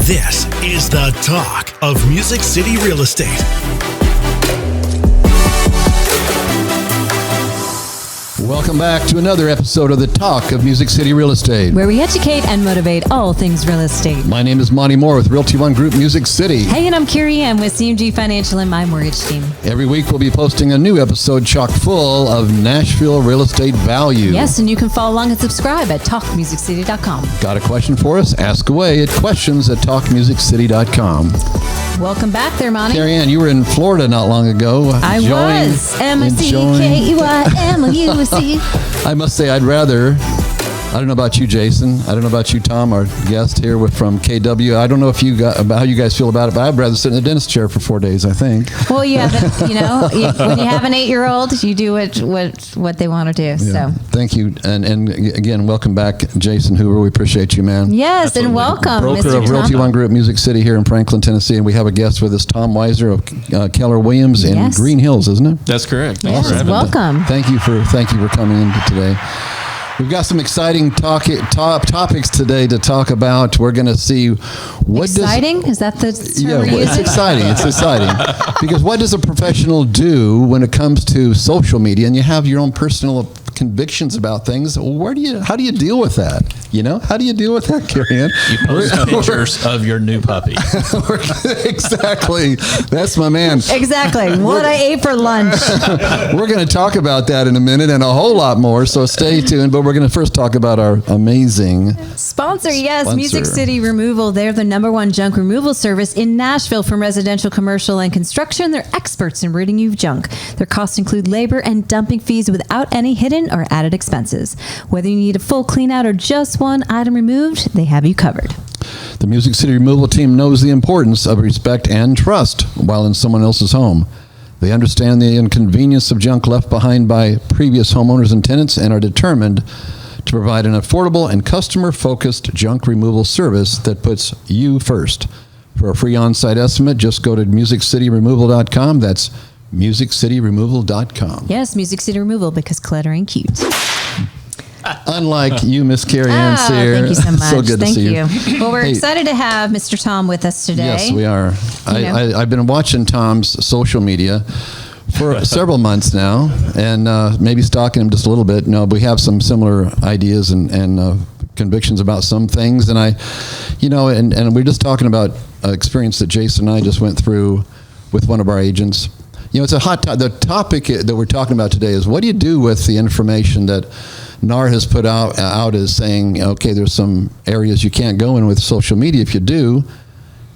This is the talk of Music City Real Estate. Welcome back to another episode of the Talk of Music City Real Estate, where we educate and motivate all things real estate. My name is Monte Moore with Realty One Group Music City. Hey, and I'm Carrie Ann with CMG Financial and my mortgage team. Every week we'll be posting a new episode chock full of Nashville real estate value. Yes, and you can follow along and subscribe at talkmusiccity.com. Got a question for us? Ask away at questions@talkmusiccity.com. Welcome back there, Monty. Carrie Ann, you were in Florida not long ago. I was. MCKEYMUC. I must say, I don't know about you, Jason. I don't know about you, Tom, our guest here from KW. I don't know if how you guys feel about it, but I'd rather sit in the dentist chair for 4 days, I think. Well, you have when you have an 8-year-old, you do what they want to do. Yeah. So thank you, and again, welcome back, Jason Hoover. We appreciate you, man. Yes, Absolutely. and welcome, Broker Mr. of Realty One Group Music City here in Franklin, Tennessee, and we have a guest with us, Tom Weiser of Keller Williams in Yes. Green Hills, isn't it? That's correct. Yes, Thanks for having me. welcome. Thank you for coming in today. We've got some exciting topics today to talk about. We're going to see what Exciting? Is that the term we're it's using? exciting. It's exciting because what does a professional do when it comes to social media? And you have your own personal convictions about things. How do you deal with that? How do you deal with that, Carrie Ann? You post pictures of your new puppy. Exactly. That's my man. Exactly. What I ate for lunch. We're going to talk about that in a minute and a whole lot more, so stay tuned. But we're going to first talk about our amazing Sponsor, yes, Sponsor. Music City Removal. They're the #1 junk removal service in Nashville from residential, commercial, and construction. They're experts in ridding you of junk. Their costs include labor and dumping fees without any hidden or added expenses. Whether you need a full clean out or just one item removed, they have you covered. The Music City Removal team knows the importance of respect and trust while in someone else's home. They understand the inconvenience of junk left behind by previous homeowners and tenants and are determined to provide an affordable and customer-focused junk removal service that puts you first. For a free on-site estimate, just go to musiccityremoval.com. That's musiccityremoval.com. Yes, Music City Removal, because cluttering cute. Unlike you, Miss Carrie Ann Sear. Thank you so much. So good Thank to see you. Well, we're Hey. excited to have Mr. Tom with us today. Yes, we are. know. I've been watching Tom's social media for several months now, and maybe stalking him just a little bit. We have some similar ideas and convictions about some things, and and we're just talking about an experience that Jason and I just went through with one of our agents. It's a hot the topic that we're talking about today is what do you do with the information that NAR has put out as saying, okay, there's some areas you can't go in with social media. If you do,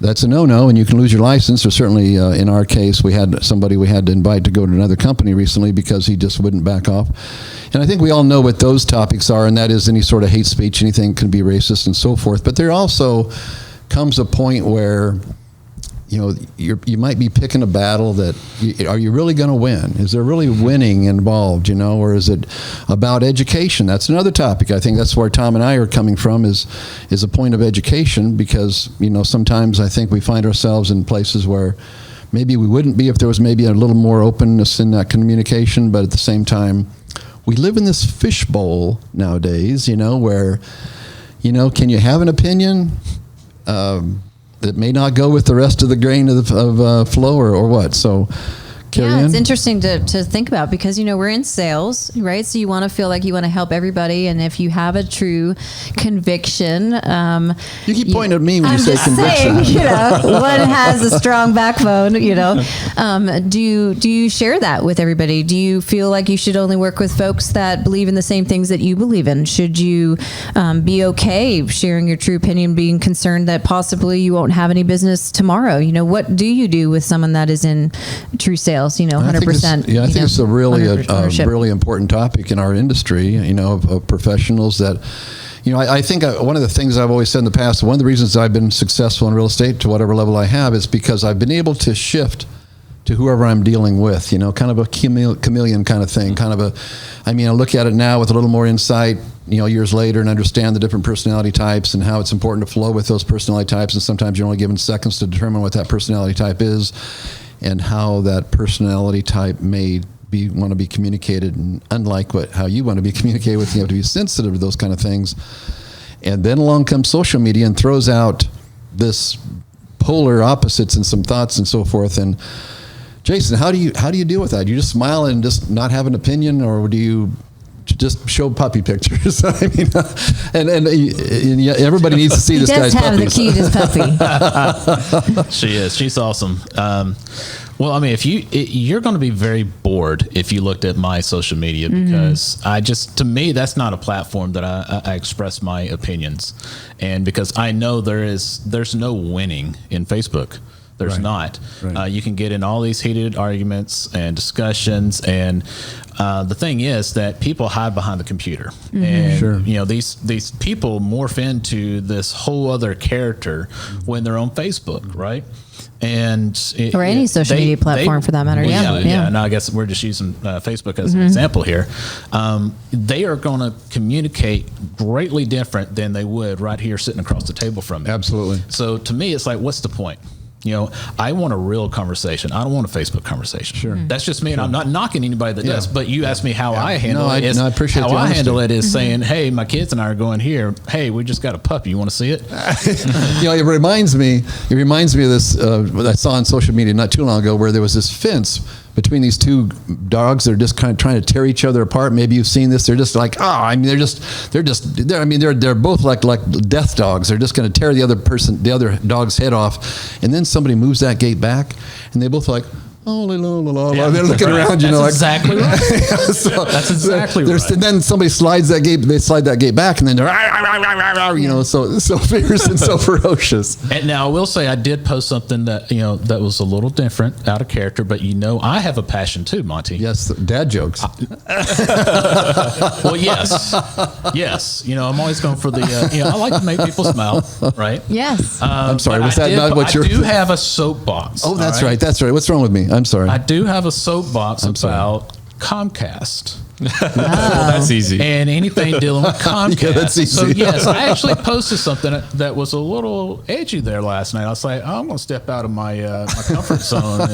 that's a no-no, and you can lose your license. Or certainly, in our case, we had somebody we had to invite to go to another company recently because he just wouldn't back off. And I think we all know what those topics are, and that is any sort of hate speech, anything can be racist and so forth. But there also comes a point where you might be picking a battle that are you really going to win? Is there really winning involved, or is it about education? That's another topic. I think that's where Tom and I are coming from is a point of education because, sometimes I think we find ourselves in places where maybe we wouldn't be if there was maybe a little more openness in that communication, but at the same time, we live in this fishbowl nowadays, where, can you have an opinion? That may not go with the rest of the grain of flow or what. So, Carrie Ann? It's interesting to think about because, we're in sales, right? So you want to feel like you want to help everybody. And if you have a true conviction. You keep pointing at me when you say conviction. Saying, one has a strong backbone, do you share that with everybody? Do you feel like you should only work with folks that believe in the same things that you believe in? Should you be okay sharing your true opinion, being concerned that possibly you won't have any business tomorrow? What do you do with someone that is in true sales? 100%. I think it's a really important topic in our industry, of professionals that, I think one of the things I've always said in the past, one of the reasons I've been successful in real estate to whatever level I have is because I've been able to shift to whoever I'm dealing with, kind of a chameleon kind of thing, I look at it now with a little more insight, years later and understand the different personality types and how it's important to flow with those personality types. And sometimes you're only given seconds to determine what that personality type is and how that personality type may want to be communicated, and unlike how you want to be communicated with, you have to be sensitive to those kind of things. And then along comes social media and throws out this polar opposites and some thoughts and so forth. And Jason, how do you deal with that? Do you just smile and just not have an opinion, or do you just show puppy pictures? I mean, and everybody needs to see this guy's puppies. He does have the cutest puppy. She is. She's awesome. Well, I mean, you're going to be very bored if you looked at my social media, because to me, that's not a platform that I express my opinions, and because I know there's no winning in Facebook. There's not. Right. You can get in all these heated arguments and discussions, and the thing is that people hide behind the computer, and these people morph into this whole other character when they're on Facebook, right? Or any social media platform for that matter. Yeah. And I guess we're just using Facebook as an example here. They are going to communicate greatly different than they would right here sitting across the table from me. Absolutely. So to me, it's like, what's the point? I want a real conversation. I don't want a Facebook conversation. Sure. That's just me, and I'm not knocking anybody that does. But you asked me how I handle it. I appreciate how I handle it is saying, hey, my kids and I are going here. Hey, we just got a puppy. You want to see it? It reminds me of this, what I saw on social media not too long ago, where there was this fence between these two dogs. They're just kind of trying to tear each other apart. Maybe you've seen this. They're just like, they're both like death dogs. They're just going to tear the other dog's head off. And then somebody moves that gate back, and they both like, oh, la, la, la, la. They're looking around, That's exactly right. That's exactly right. And then somebody slides that gate. They slide that gate back, and then they're so fierce and so ferocious. And now I will say, I did post something that that was a little different, out of character. But I have a passion too, Monte. Yes, dad jokes. Well, yes. I'm always going for the. I like to make people smile, right? Yes. I'm sorry. Was that not what you're? I do have a soapbox. Oh, that's right. That's right. What's wrong with me? I'm sorry. I do have a soapbox about Comcast. Well, that's easy. And anything dealing with Comcast. Yeah, that's easy. So yes, I actually posted something that was a little edgy there last night. I was like, I'm going to step out of my comfort zone.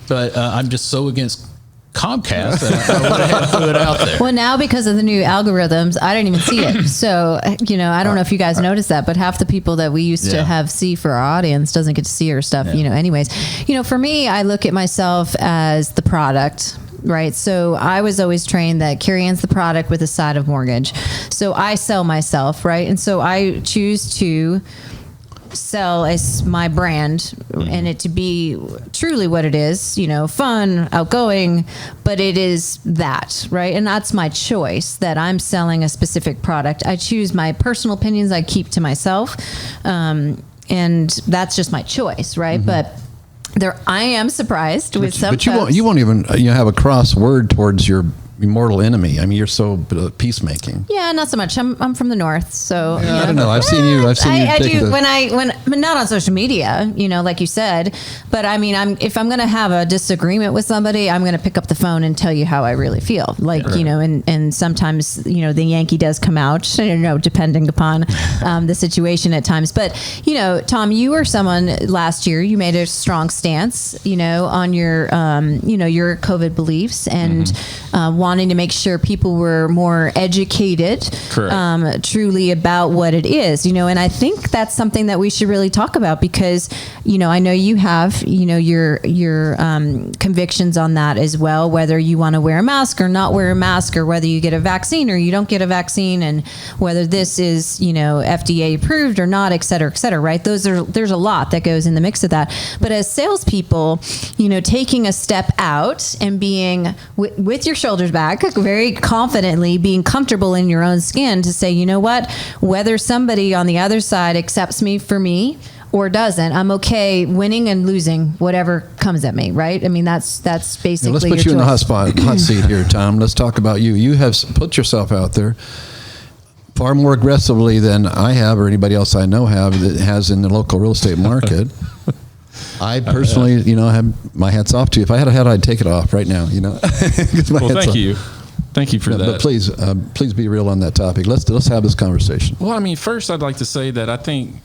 But I'm just so against Comcast that I went ahead and threw it out there. Well, now because of the new algorithms, I didn't even see it. So, I don't know if you guys noticed that, but half the people that we used to have see for our audience doesn't get to see our stuff, anyways. For me, I look at myself as the product. Right. So I was always trained that Carrie Ann's the product with a side of mortgage. So I sell myself. Right. And so I choose to sell as my brand and it to be truly what it is, fun, outgoing, but it is that, right? And that's my choice, that I'm selling a specific product. I choose my personal opinions I keep to myself. And that's just my choice, right? But I am surprised with some folks. But you won't even have a cross word towards your mortal enemy. I mean, you're so peacemaking. Yeah, not so much. I'm from the north, so I don't know. I've seen you. I do when not on social media, like you said. But I mean, if I'm going to have a disagreement with somebody, I'm going to pick up the phone and tell you how I really feel. Like and sometimes the Yankee does come out. Depending upon the situation at times. But Tom, you were someone last year. You made a strong stance, on your your COVID beliefs and wanting to make sure people were more educated, truly about what it is, and I think that's something that we should really talk about because, I know you have, your convictions on that as well, whether you want to wear a mask or not wear a mask, or whether you get a vaccine or you don't get a vaccine, and whether this is, FDA approved or not, et cetera, right? There's a lot that goes in the mix of that. But as salespeople, taking a step out and being with your shoulders back, very confidently being comfortable in your own skin to say, what, whether somebody on the other side accepts me for me or doesn't, I'm okay winning and losing whatever comes at me, right? I mean, that's basically. Let's put you in the hot seat here, Tom. Let's talk about you. You have put yourself out there far more aggressively than I have or anybody else I know has in the local real estate market. I personally, have my hats off to you. If I had a hat, I'd take it off right now. Well, thank you. Thank you for that. But please be real on that topic. Let's have this conversation. Well, I mean, first I'd like to say that I think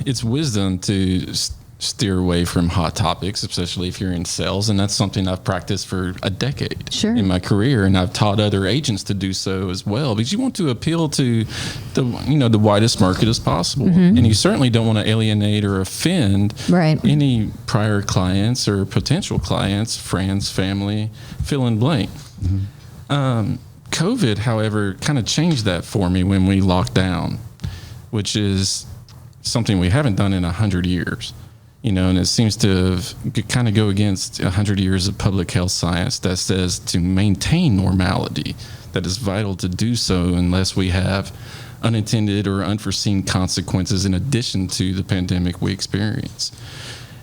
it's wisdom to steer away from hot topics, especially if you're in sales. And that's something I've practiced for a decade in my career. And I've taught other agents to do so as well, because you want to appeal to the widest market as possible. And you certainly don't want to alienate or offend any prior clients or potential clients, friends, family, fill in blank. COVID, however, kind of changed that for me when we locked down, which is something we haven't done in 100 years. And it seems to kind of go against 100 years of public health science that says to maintain normality, that is vital to do so unless we have unintended or unforeseen consequences in addition to the pandemic we experience.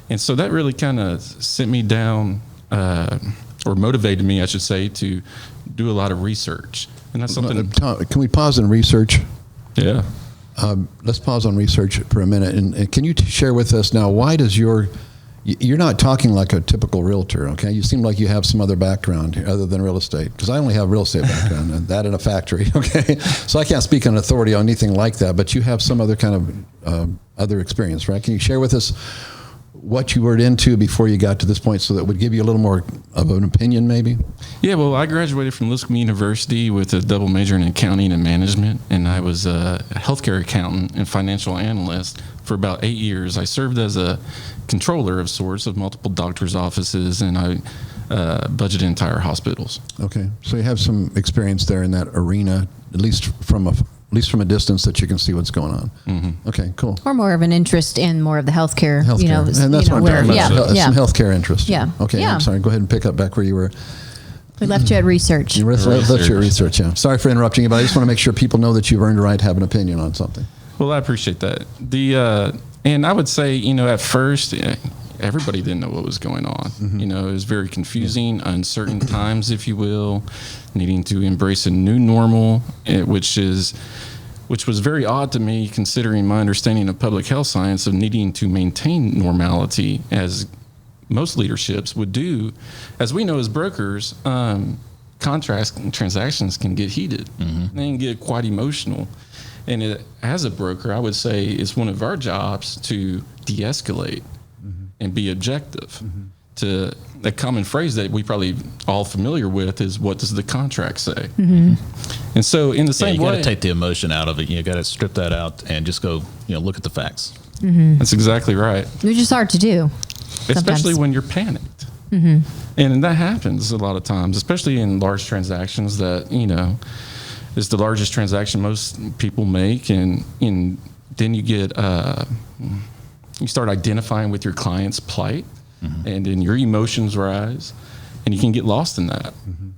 And so that really kind of sent me down, or motivated me, I should say, to do a lot of research. And that's something. Can we pause and research? Yeah. Let's pause on research for a minute. And can you share with us now, why does you're not talking like a typical realtor, okay? You seem like you have some other background here other than real estate, because I only have real estate background and that in a factory, okay? So I can't speak on authority on anything like that, but you have some other kind of other experience, right? Can you share with us what you were into before you got to this point, so that would give you a little more of an opinion maybe? Yeah, well, I graduated from Lipscomb University with a double major in accounting and management, and I was a healthcare accountant and financial analyst for about 8 years. I served as a controller of sorts of multiple doctors' offices, and I budgeted entire hospitals. Okay, so you have some experience there in that arena, at least from a distance, that you can see what's going on. Okay, cool. Or more of an interest in more of the healthcare. And that's what I'm talking about. Some healthcare interest. Yeah. Okay, I'm sorry. Go ahead and pick up back where you were. We left you at research. You left you at research, yeah. Sorry for interrupting you, but I just want to make sure people know that you've earned a right to have an opinion on something. Well, I appreciate that. And I would say, at first, everybody didn't know what was going on. It was very confusing, uncertain times, if you will, needing to embrace a new normal, which was very odd to me, considering my understanding of public health science of needing to maintain normality, as most leaderships would do. As we know as brokers, contracts and transactions can get heated. They can get quite emotional. And as a broker, I would say it's one of our jobs to de-escalate and be objective. To that common phrase that we probably all familiar with is, what does the contract say? And so in the same way, you got to take the emotion out of it. You got to strip that out and just go, look at the facts. That's exactly right. Which is hard to do, especially when you're panicked. And that happens a lot of times, especially in large transactions that, is the largest transaction most people make. And then you get, you start identifying with your client's plight. And then your emotions rise, and you can get lost in that.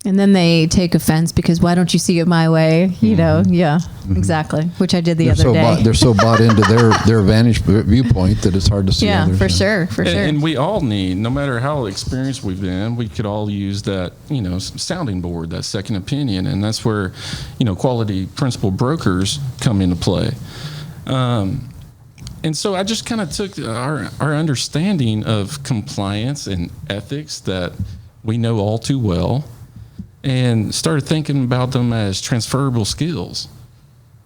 And then they take offense because, why don't you see it my way? Exactly. Which I did the other day. They're so bought into their vantage viewpoint that it's hard to see. Yeah, for sure. And we all need, no matter how experienced we've been, we could all use that, sounding board, that second opinion. And that's where, quality principal brokers come into play. And so I just kind of took our understanding of compliance and ethics that we know all too well, and started thinking about them as transferable skills.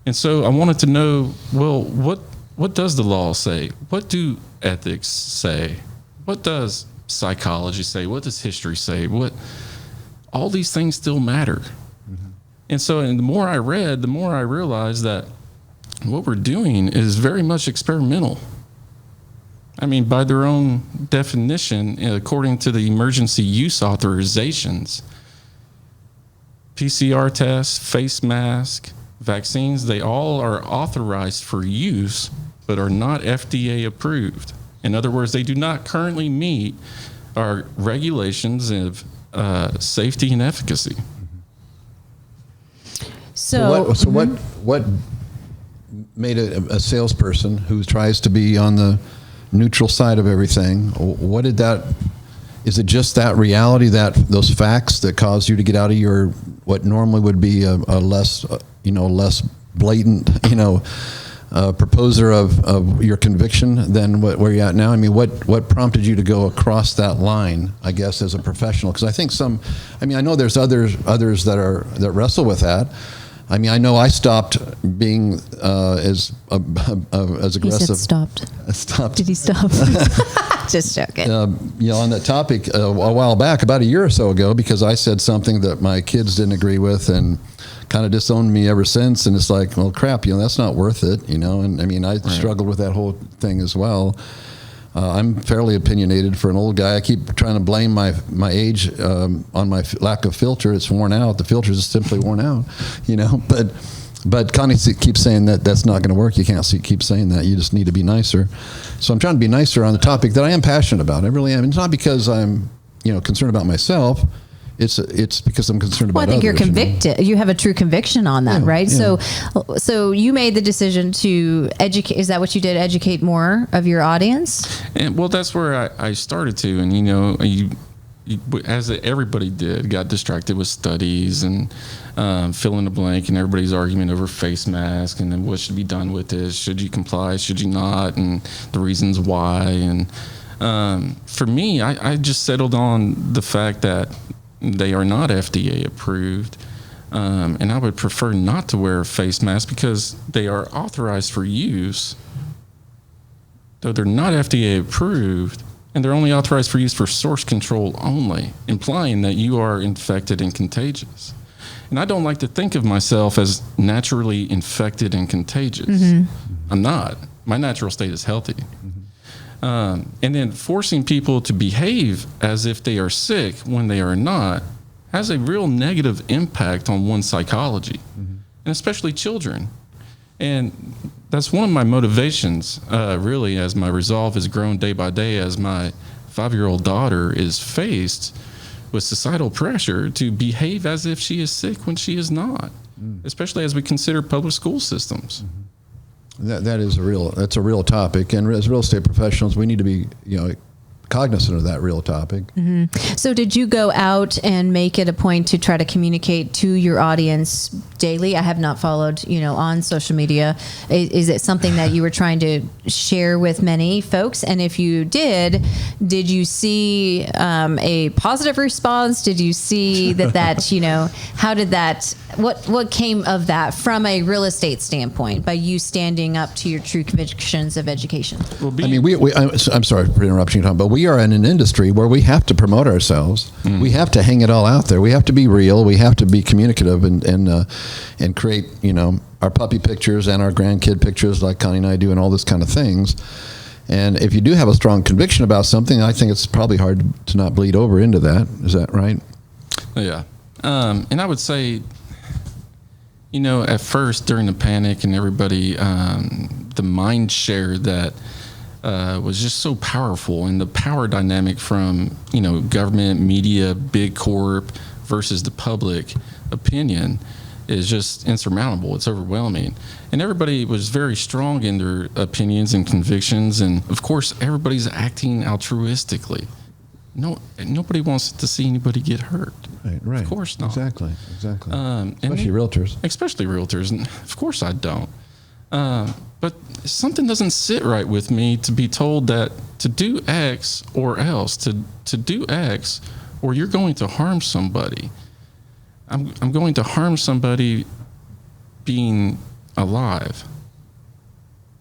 And so I wanted to know, well, what does the law say? What do ethics say? What does psychology say? What does history say? All these things still matter. And so the more I read, the more I realized that what we're doing is very much experimental. I mean, by their own definition, according to the emergency use authorizations, PCR tests, face mask, vaccines, they all are authorized for use, but are not FDA approved. In other words, they do not currently meet our regulations of safety and efficacy. So what made a salesperson who tries to be on the neutral side of everything, is it just that reality, that those facts that caused you to get out of your, what normally would be a less blatant, proposer of your conviction than where you're at now? I mean, what prompted you to go across that line, I guess, as a professional? Because I think I know there's others that wrestle with that. I mean, I know I stopped being as aggressive. He said stopped. Stopped. Did he stop? Just joking. On that topic a while back, about a year or so ago, because I said something that my kids didn't agree with and kind of disowned me ever since. And it's like, well, crap, that's not worth it, And I mean, I struggled with that whole thing as well. I'm fairly opinionated for an old guy. I keep trying to blame my age on my lack of filter. It's worn out. The filter is simply worn out, But Connie keeps saying that that's not going to work. You can't keep saying that. You just need to be nicer. So I'm trying to be nicer on the topic that I am passionate about. I really am. It's not because I'm, concerned about myself. It's because I'm concerned about others. Well, I think you're convicted. You have a true conviction on that, right? Yeah. So you made the decision to educate. Is that what you did? Educate more of your audience? And well, that's where I started to. And you as everybody did, got distracted with studies and fill in the blank, and everybody's argument over face mask and then what should be done with this. Should you comply? Should you not? And the reasons why. And for me, I just settled on the fact that they are not FDA approved. And I would prefer not to wear a face mask because they are authorized for use, though they're not FDA approved, and they're only authorized for use for source control only, implying that you are infected and contagious. And I don't like to think of myself as naturally infected and contagious. Mm-hmm. I'm not. My natural state is healthy. Mm-hmm. And then forcing people to behave as if they are sick when they are not has a real negative impact on one's psychology, mm-hmm. and especially children. And that's one of my motivations, really, as my resolve has grown day by day, as my 5-year-old daughter is faced with societal pressure to behave as if she is sick when she is not, especially as we consider public school systems. Mm-hmm. That's a real topic, and as real estate professionals, we need to be, cognizant of that real topic. Mm-hmm. So did you go out and make it a point to try to communicate to your audience daily? I have not followed, on social media. Is it something that you were trying to share with many folks? And if you did you see a positive response? Did you see that, how did that, what came of that from a real estate standpoint by you standing up to your true convictions of education? Well, I'm sorry for interrupting you, Tom, but we are in an industry where we have to promote ourselves. Mm. We have to hang it all out there. We have to be real. We have to be communicative and create, our puppy pictures and our grandkid pictures like Connie and I do and all this kind of things. And if you do have a strong conviction about something, I think it's probably hard to not bleed over into that. Is that right? Yeah. And I would say, at first during the panic and everybody, the mind share that was just so powerful, and the power dynamic from government, media, big corp versus the public opinion is just insurmountable. It's overwhelming, and everybody was very strong in their opinions and convictions, and of course everybody's acting altruistically. Nobody wants to see anybody get hurt. Right. Of course not. Exactly. Especially realtors. And of course I don't. But something doesn't sit right with me to be told that to do X or else, to do X, or you're going to harm somebody. I'm going to harm somebody being alive,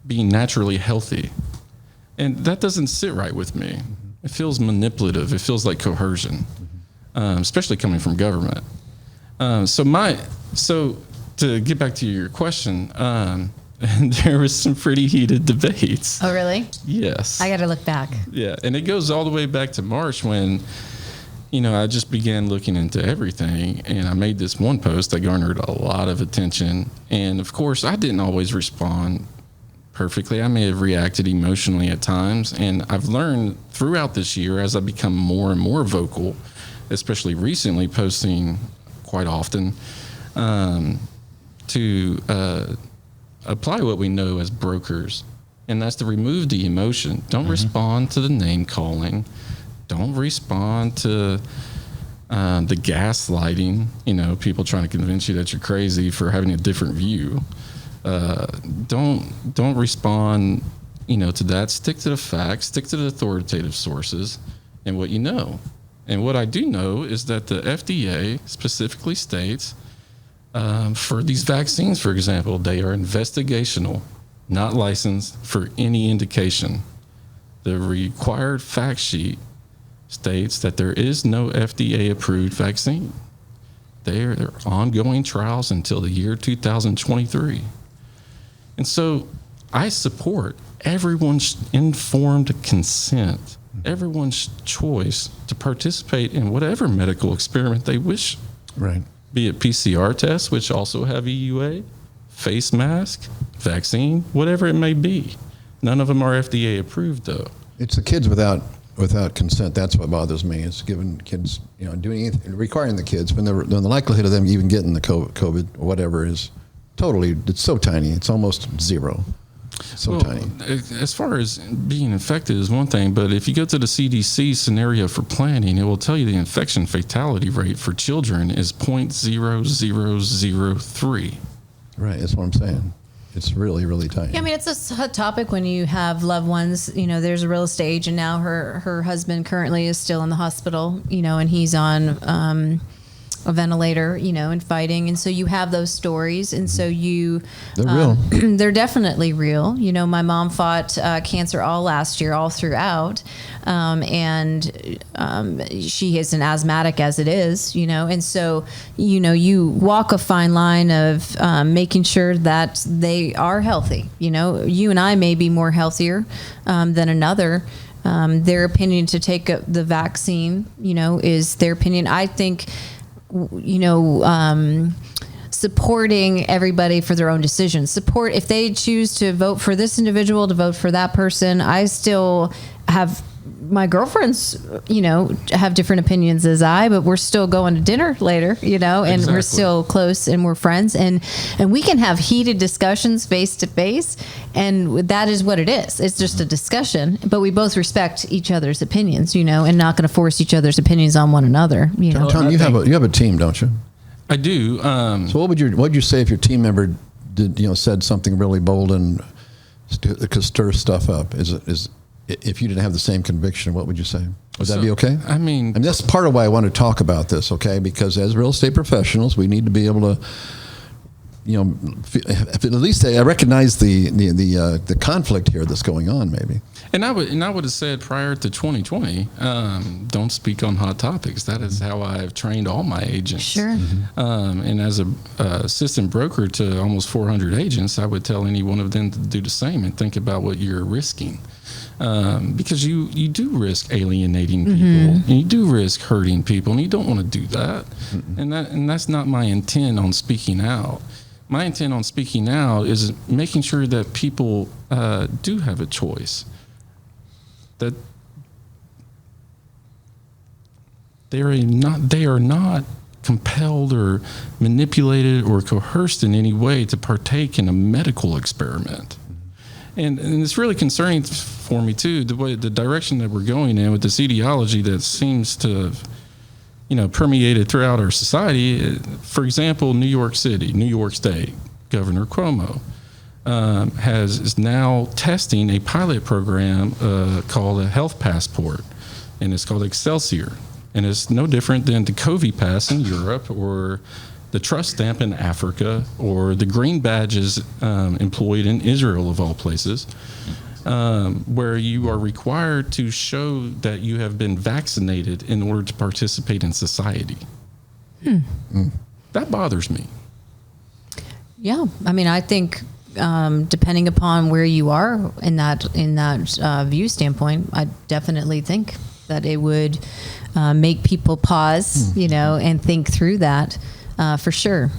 being naturally healthy. And that doesn't sit right with me. Mm-hmm. It feels manipulative. It feels like coercion, especially coming from government. So to get back to your question, and there was some pretty heated debates. Oh, really? Yes. I got to look back. Yeah, and it goes all the way back to March when, I just began looking into everything, and I made this one post that garnered a lot of attention. And of course, I didn't always respond perfectly. I may have reacted emotionally at times, and I've learned throughout this year as I become more and more vocal, especially recently posting quite often, to apply what we know as brokers, and that's to remove the emotion. Don't mm-hmm. respond to the name calling. Don't respond to the gaslighting, people trying to convince you that you're crazy for having a different view. Don't respond, to that. Stick to the facts, stick to the authoritative sources and what you know. And what I do know is that the FDA specifically states For these vaccines, for example, they are investigational, not licensed for any indication. The required fact sheet states that there is no FDA-approved vaccine. There are ongoing trials until the year 2023. And so I support everyone's informed consent, everyone's choice to participate in whatever medical experiment they wish. Right. Be it PCR tests, which also have EUA, face mask, vaccine, whatever it may be. None of them are FDA approved, though. It's the kids without consent. That's what bothers me. It's giving kids, doing anything, requiring the kids when the likelihood of them even getting the COVID or whatever is totally, it's so tiny. It's almost zero. So tiny. As far as being infected is one thing, but if you go to the CDC scenario for planning, it will tell you the infection fatality rate for children is 0.0003. Right. That's what I'm saying. It's really, really tiny. Yeah, I mean, it's a hot topic when you have loved ones. There's a real estate agent now. Her husband currently is still in the hospital, and he's on a ventilator, and fighting. And so you have those stories. And so they're real. They're definitely real. My mom fought cancer all last year, all throughout. And she is an asthmatic as it is, and so, you walk a fine line of making sure that they are healthy. You and I may be more healthier than another. Their opinion to take the vaccine, is their opinion. I think, supporting everybody for their own decisions. Support if they choose to vote for this individual, to vote for that person. I still have my girlfriends, have different opinions as but we're still going to dinner later, and Exactly. we're still close and we're friends and we can have heated discussions face to face. And that is what it is. It's just a discussion, but we both respect each other's opinions, and not going to force each other's opinions on one another. Tom, you have a team, don't you? I do. So what would you say if your team member did, said something really bold and could stir stuff up? If you didn't have the same conviction, what would you say? Would that be okay? I mean, that's part of why I want to talk about this, okay? Because as real estate professionals, we need to be able to, at least I recognize the conflict here that's going on, maybe. And I would have said prior to 2020, don't speak on hot topics. That is how I've trained all my agents. Sure. And as a assistant broker to almost 400 agents, I would tell any one of them to do the same and think about what you're risking. Because you do risk alienating people, and you do risk hurting people, and you don't want to do that. And that's not my intent on speaking out. My intent on speaking out is making sure that people do have a choice, that they are not compelled or manipulated or coerced in any way to partake in a medical experiment. And it's really concerning for me too, the direction that we're going in with this ideology that seems to have, permeated throughout our society. For example, New York City, New York State, Governor Cuomo is now testing a pilot program called a health passport, and it's called Excelsior. And it's no different than the COVID pass in Europe or the trust stamp in Africa or the green badges employed in Israel, of all places, where you are required to show that you have been vaccinated in order to participate in society. That bothers me. Yeah. I mean, I think depending upon where you are in that view standpoint, I definitely think that it would make people pause, and think through that. For sure.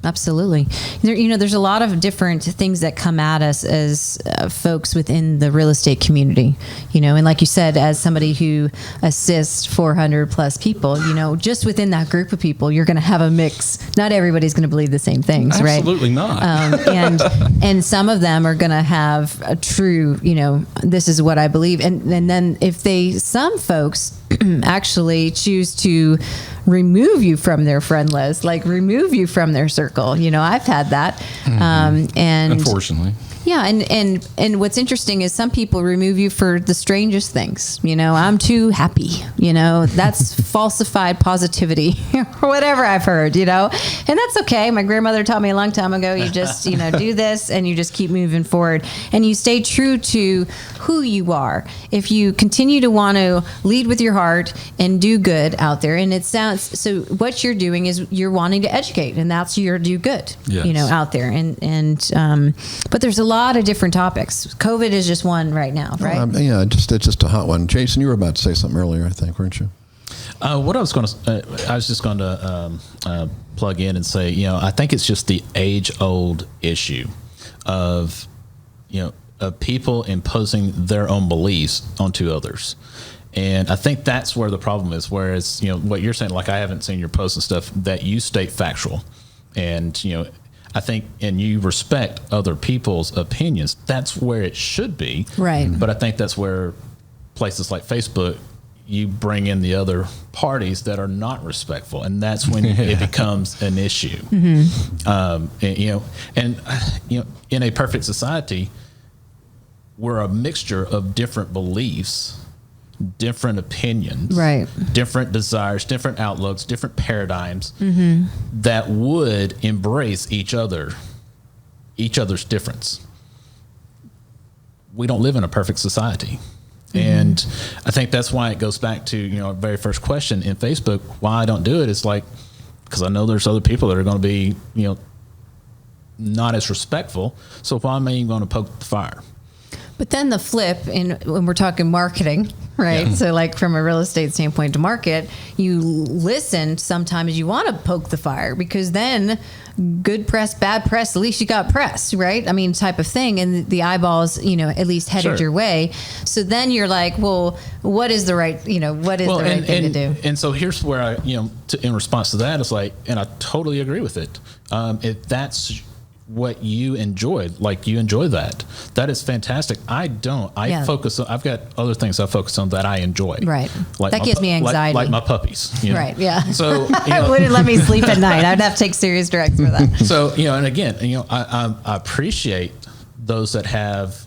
Absolutely. There's a lot of different things that come at us as folks within the real estate community, and like you said, as somebody who assists 400 plus people, just within that group of people, you're going to have a mix. Not everybody's going to believe the same things, right? Absolutely not. And some of them are going to have a true, this is what I believe. And then some folks actually choose to remove you from their friend list, like remove you from their circle. I've had that. And unfortunately. Yeah, and what's interesting is some people remove you for the strangest things. You know, I'm too happy. You know, that's falsified positivity or whatever I've heard, you know. And that's okay. My grandmother taught me a long time ago, you just, you know, do this and you just keep moving forward and you stay true to who you are. If you continue to want to lead with your heart and do good out there, and it sounds, so what you're doing is you're wanting to educate, and that's your do good, you know, out there. But there's a lot of different topics. COVID is just one right now, right? Yeah, it's just a hot one. Jason, you were about to say something earlier, I think, weren't you? What I was just going to plug in and say, you know, I think it's just the age-old issue of, you know, of people imposing their own beliefs onto others. And I think that's where the problem is, whereas, you know, what you're saying, like I haven't seen your posts and stuff, that you state factual. And, you know, I think, and you respect other people's opinions. That's where it should be. Right. But I think that's where places like Facebook, you bring in the other parties that are not respectful. And that's when it becomes an issue. And, in a perfect society, we're a mixture of different beliefs, different opinions, right, different desires, different outlooks, different paradigms that would embrace each other's difference. We don't live in a perfect society. And I think that's why it goes back to, you know, our very first question in Facebook, why I don't do it is like, because I know there's other people that are going to be, you know, not as respectful. So why am I even going to poke the fire? But then the flip, when we're talking marketing, right? Yeah. So like from a real estate standpoint to market, you listen, sometimes you want to poke the fire because then good press, bad press, at least you got press, right? I mean, type of thing. And the eyeballs, you know, at least headed your way. So then you're like, well, what is the right, you know, what is the right thing to do? And so here's where I, you know, in response to that, it's like, and I totally agree with it. If that's what you enjoy, like you enjoy that is fantastic. I don't. Focus on, I've got other things I focus on that I enjoy. Right. Like that gives me anxiety. Like my puppies. You know? Right. Yeah. So it wouldn't let me sleep at night. I'd have to take serious drugs for that. So, you know, and again, you know, I appreciate those that have,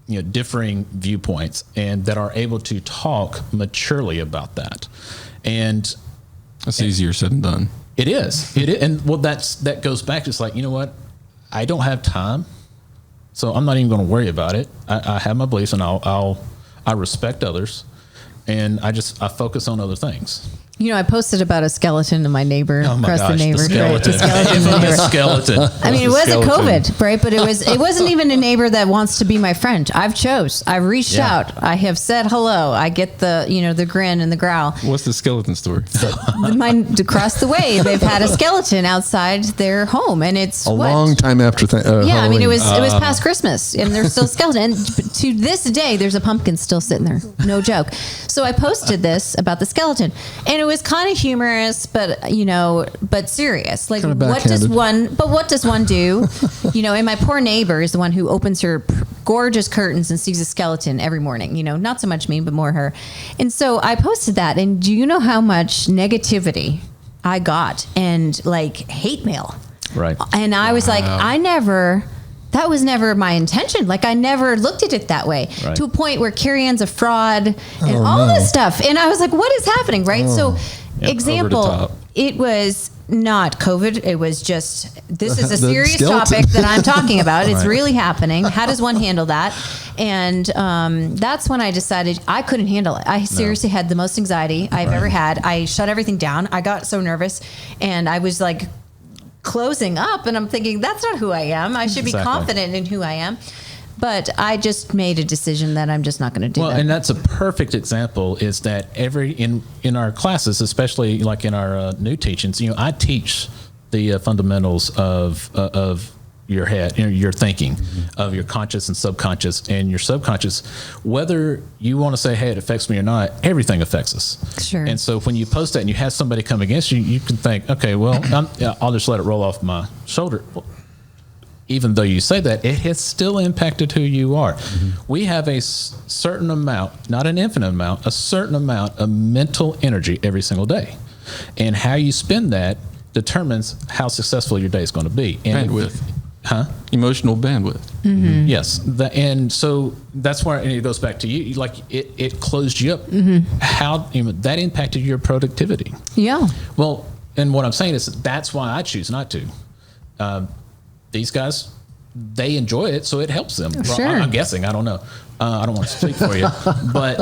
you know, differing viewpoints and that are able to talk maturely about that. And that's easier said than done. It is. It is. And well, that goes back. It's like, you know what? I don't have time, so I'm not even going to worry about it. I have my beliefs, and I respect others, and I focus on other things. You know, I posted about a skeleton in my neighbor, the neighbor. The skeleton. I mean, it wasn't COVID, right? But it wasn't even a neighbor that wants to be my friend. I've reached out. I have said hello. I get the, you know, the grin and the growl. What's the skeleton story? Mine across the way, they've had a skeleton outside their home, and it's a long time after. Halloween. I mean, it was past Christmas, and there's still skeleton. And to this day, there's a pumpkin still sitting there. No joke. So I posted this about the skeleton, and it was kind of humorous, but you know, but serious. Like, what does one do? You know, and my poor neighbor is the one who opens her gorgeous curtains and sees a skeleton every morning. You know, not so much me, but more her. And so I posted that, and do you know how much negativity I got and like hate mail? Right. And I was like, that was never my intention. Like, I never looked at it that way, to a point where Carrie Ann's a fraud and all this stuff. And I was like, what is happening? Right. So example, it was not COVID. It was just, this is a serious topic that I'm talking about. It's really happening. How does one handle that? And that's when I decided I couldn't handle it. I seriously had the most anxiety I've ever had. I shut everything down. I got so nervous, and I was like, closing up, and I'm thinking, that's not who I am. I should be confident in who I am. But I just made a decision that I'm just not going to do that. Well, and that's a perfect example, is that in our classes, especially like in our new teachings, you know, I teach the fundamentals of your head, you know, your thinking, of your conscious and subconscious, and your subconscious, whether you want to say, hey, it affects me or not, everything affects us. Sure. And so when you post that and you have somebody come against you, you can think, okay, well, I'll just let it roll off my shoulder. Well, even though you say that, it has still impacted who you are. We have a certain amount, not an infinite amount, a certain amount of mental energy every single day. And how you spend that determines how successful your day is going to be. And bandwidth. Emotional bandwidth. Mm-hmm. Yes. And so that's where it goes back to you. Like it closed you up. How that impacted your productivity. Yeah. Well, and what I'm saying is that's why I choose not to. These guys, they enjoy it, so it helps them. Sure. I'm guessing. I don't know. I don't want to speak for you, but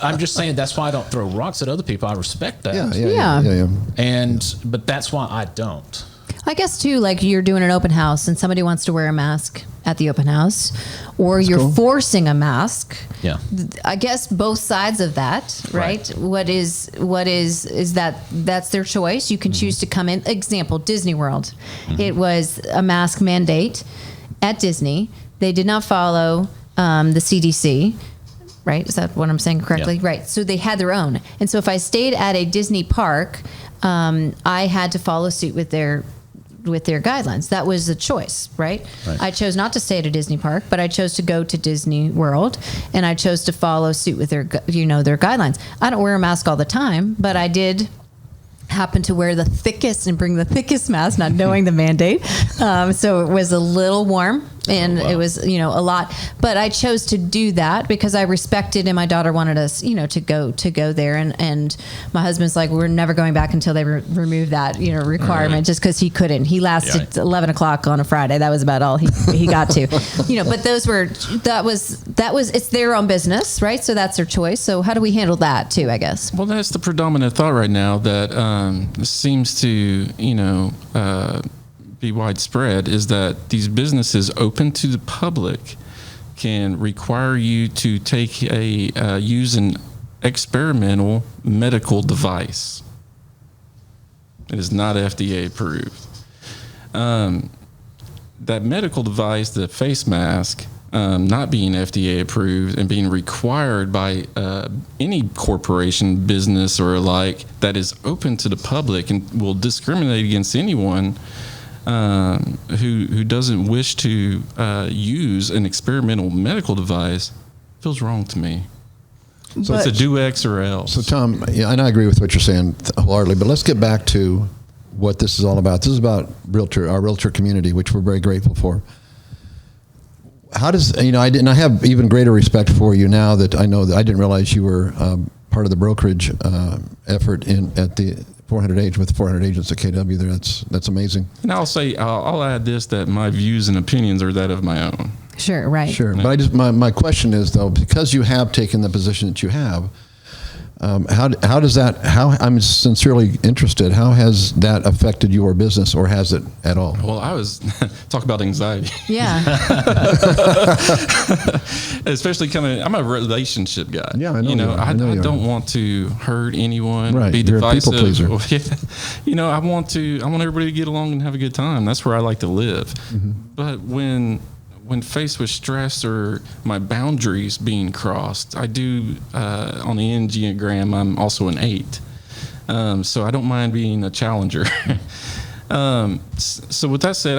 I'm just saying that's why I don't throw rocks at other people. I respect that. Yeah. But that's why I don't. I guess too, like you're doing an open house and somebody wants to wear a mask at the open house, or you're forcing a mask. Yeah. I guess both sides of that, right? What is that's their choice. You can choose to come in. Example, Disney World. It was a mask mandate at Disney. They did not follow the CDC. Right? Is that what I'm saying correctly? Yeah. Right. So they had their own. And so if I stayed at a Disney park, I had to follow suit with their guidelines. That was the choice, right? I chose not to stay at a Disney park, but I chose to go to Disney World, and I chose to follow suit with their guidelines. I don't wear a mask all the time, but I did happen to wear the thickest and bring the thickest mask, not knowing the mandate. So it was a little warm. And it was, a lot, but I chose to do that because I respected, and my daughter wanted us, to go there. And my husband's like, we're never going back until they remove that, requirement, just because he couldn't. He lasted 11 o'clock on a Friday. That was about all he got to, but it's their own business, right? So that's their choice. So how do we handle that too, I guess? Well, that's the predominant thought right now that seems to, be widespread, is that these businesses open to the public can require you to use an experimental medical device. It is not FDA approved. That medical device, the face mask, not being FDA approved and being required by any corporation, business, or alike that is open to the public and will discriminate against anyone who doesn't wish to use an experimental medical device, feels wrong to me. So it's a do X or else. So Tom, and I agree with what you're saying wholeheartedly, but let's get back to what this is all about. This is about our realtor community, which we're very grateful for. How does, I have even greater respect for you now that I know that I didn't realize you were part of the brokerage effort at the 400 agents with 400 agents at KW there. That's amazing. And I'll add this, that my views and opinions are that of my own. Sure, right. Sure. But my question is though, because you have taken the position that you have, how does that, I'm sincerely interested, how has that affected your business, or has it at all? Well, talk about anxiety. Yeah. Especially I'm a relationship guy. Yeah, I know. I don't want to hurt anyone, right. be You're divisive. A people pleaser. I want everybody to get along and have a good time. That's where I like to live. Mm-hmm. But when faced with stress or my boundaries being crossed, I do, on the Enneagram, I'm also an 8. So I don't mind being a challenger. So with that said,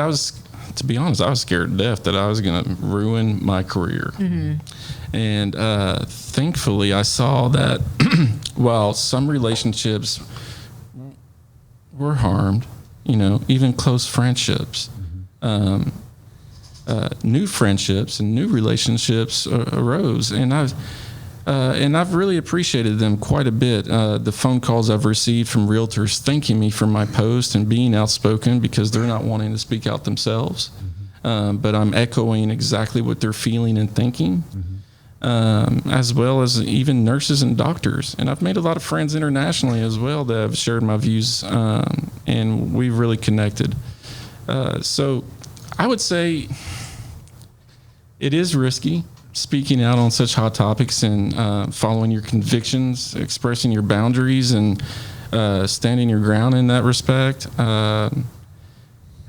to be honest, I was scared to death that I was going to ruin my career. Mm-hmm. And thankfully, I saw that while some relationships were harmed, even close friendships, new friendships and new relationships arose, and I've really appreciated them quite a bit. The phone calls I've received from realtors thanking me for my post and being outspoken because they're not wanting to speak out themselves, but I'm echoing exactly what they're feeling and thinking, as well as even nurses and doctors. And I've made a lot of friends internationally as well that have shared my views, and we've really connected. So I would say it is risky speaking out on such hot topics and following your convictions, expressing your boundaries, and standing your ground in that respect.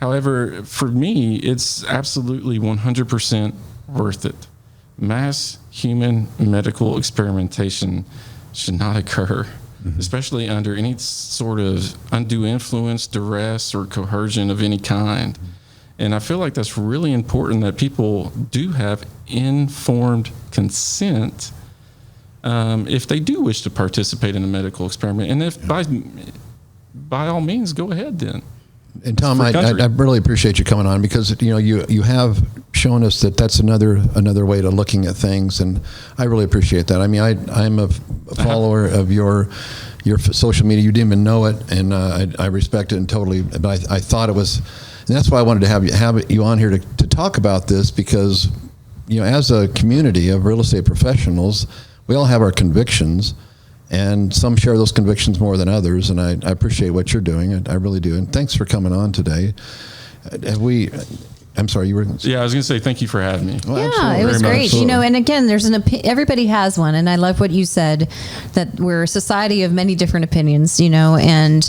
However, for me, it's absolutely 100% worth it. Mass human medical experimentation should not occur, especially under any sort of undue influence, duress, or coercion of any kind. And I feel like that's really important, that people do have informed consent if they do wish to participate in a medical experiment. And if by all means, go ahead then. And Tom, for I country. really appreciate you coming on, because you have shown us that that's another way to looking at things, and I really appreciate that. I mean, I'm a follower of your social media. You didn't even know it, and I respect it and totally. But I thought it was, and that's why I wanted to have you on here to talk about this, because as a community of real estate professionals, we all have our convictions. And some share those convictions more than others, and I appreciate what you're doing. I really do. And thanks for coming on today. I'm sorry, you were... Yeah, I was going to say thank you for having me. Well, Yeah, absolutely. it was Very great. much. And again, there's everybody has one, and I love what you said, that we're a society of many different opinions, and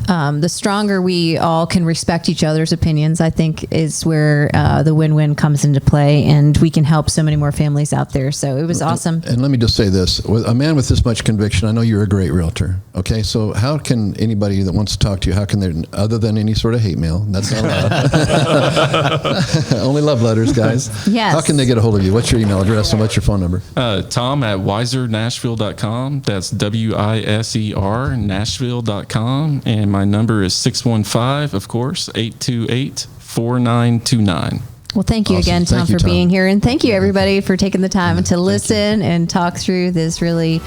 the stronger we all can respect each other's opinions, I think is where the win-win comes into play, and we can help so many more families out there. So it was awesome. And let me just say this: with a man with this much conviction, I know you're a great realtor. Okay, so how can anybody that wants to talk to you, how can they, other than any sort of hate mail? That's not allowed. Only love letters, guys. Yes. How can they get a hold of you? What's your email address and what's your phone number? Tom at wisernashville.com. That's WISER Nashville.com. And my number is 615, of course, 828-4929. Well, thank you Awesome. again, Tom, Thank you, for Tom. being here. And thank you, everybody, for taking the time to listen and talk through this really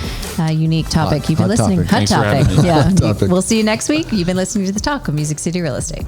unique topic. You've been hot listening. topic. Hot Thanks for topic. having me. Yeah. Hot topic. We'll see you next week. You've been listening to the talk of Music City Real Estate.